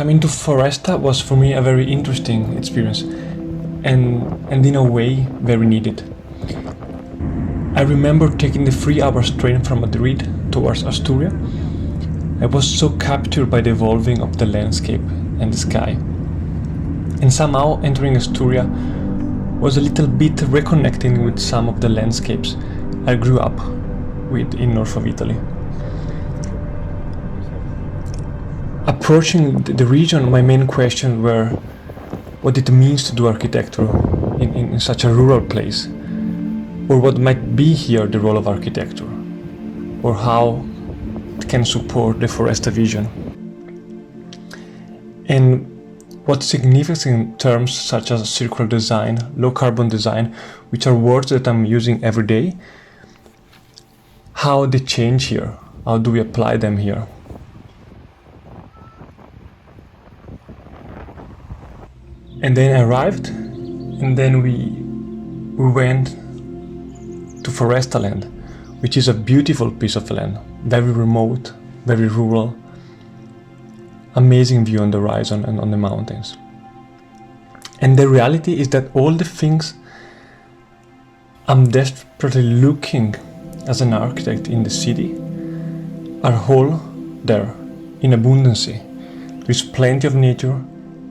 Coming to Foresta was for me a very interesting experience and in a way very needed. I remember taking the 3 hours train from Madrid towards Asturias. I was so captured by the evolving of the landscape and the sky. And somehow entering Asturias was a little bit reconnecting with some of the landscapes I grew up with in north of Italy. Approaching the region, my main questions were what it means to do architecture in such a rural place, or what might be here the role of architecture, or how it can support the Foresta vision. And what significant terms such as circular design, low carbon design, which are words that I'm using every day, how they change here, how do we apply them here? And then I arrived, and then we went to Foresta land, which is a beautiful piece of land, very remote, very rural, amazing view on the horizon and on the mountains. And the reality is that all the things I'm desperately looking as an architect in the city are all there in abundance. There's plenty of nature,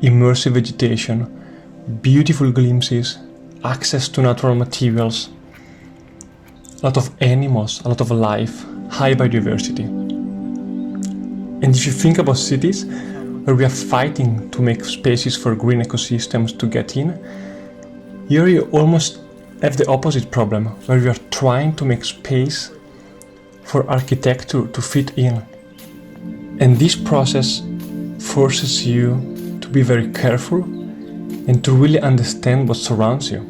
immersive vegetation, beautiful glimpses, access to natural materials, a lot of animals, a lot of life, high biodiversity. And if you think about cities where we are fighting to make spaces for green ecosystems to get in, here you almost have the opposite problem, where we are trying to make space for architecture to fit in. And this process forces you to be very careful and to really understand what surrounds you.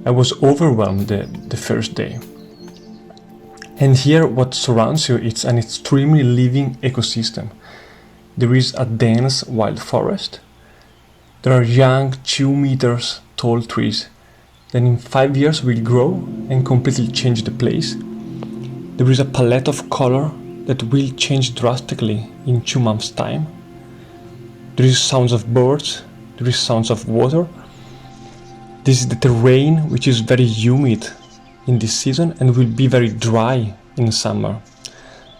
I was overwhelmed the first day. And here what surrounds you is an extremely living ecosystem. There is a dense wild forest. There are young 2 meters tall trees that in 5 years will grow and completely change the place. There is a palette of color that will change drastically in 2 months' time. There is sounds of birds, there is sounds of water. This is the terrain which is very humid in this season and will be very dry in summer.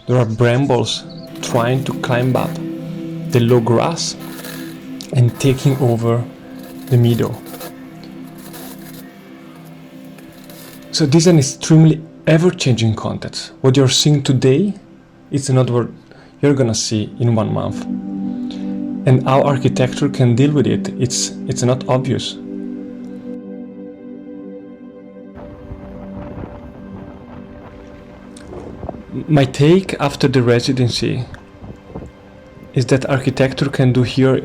There are brambles trying to climb up the low grass and taking over the meadow. So this is an extremely ever-changing context. What you're seeing today is not what you're gonna see in 1 month. And how architecture can deal with it, it's not obvious. My take after the residency is that architecture can do here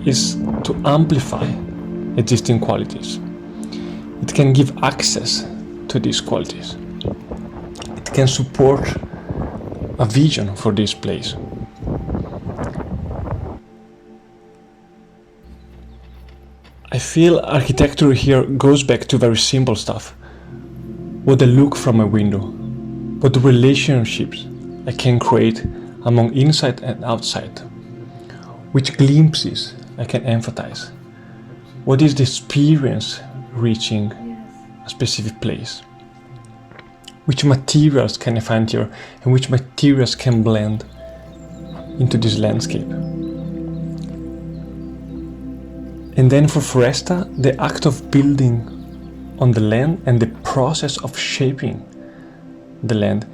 is to amplify existing qualities. It can give access to these qualities. It can support a vision for this place. I feel architecture here goes back to very simple stuff. What I look from a window, what the relationships I can create among inside and outside, which glimpses I can empathize, what is the experience reaching a specific place, which materials can I find here and which materials can blend into this landscape. And then for Foresta, the act of building on the land and the process of shaping the land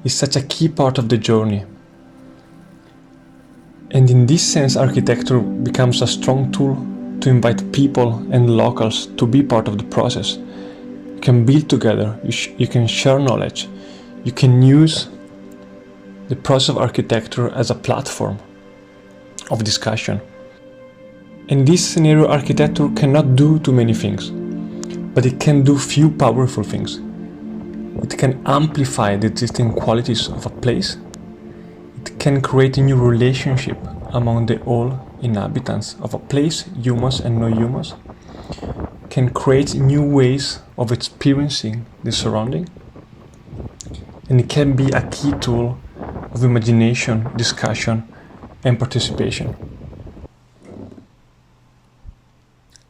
is such a key part of the journey. And in this sense, architecture becomes a strong tool to invite people and locals to be part of the process. You can build together, you can share knowledge, you can use the process of architecture as a platform of discussion. In this scenario, architecture cannot do too many things, but it can do few powerful things. It can amplify the existing qualities of a place. It can create a new relationship among the all inhabitants of a place, humans and non-humans. Can create new ways of experiencing the surrounding. And it can be a key tool of imagination, discussion, and participation.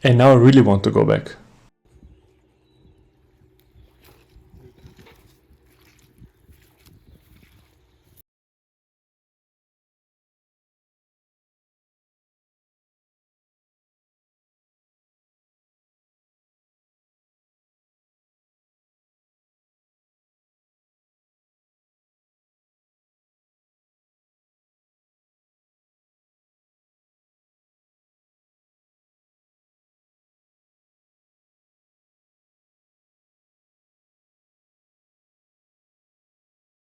And now I really want to go back.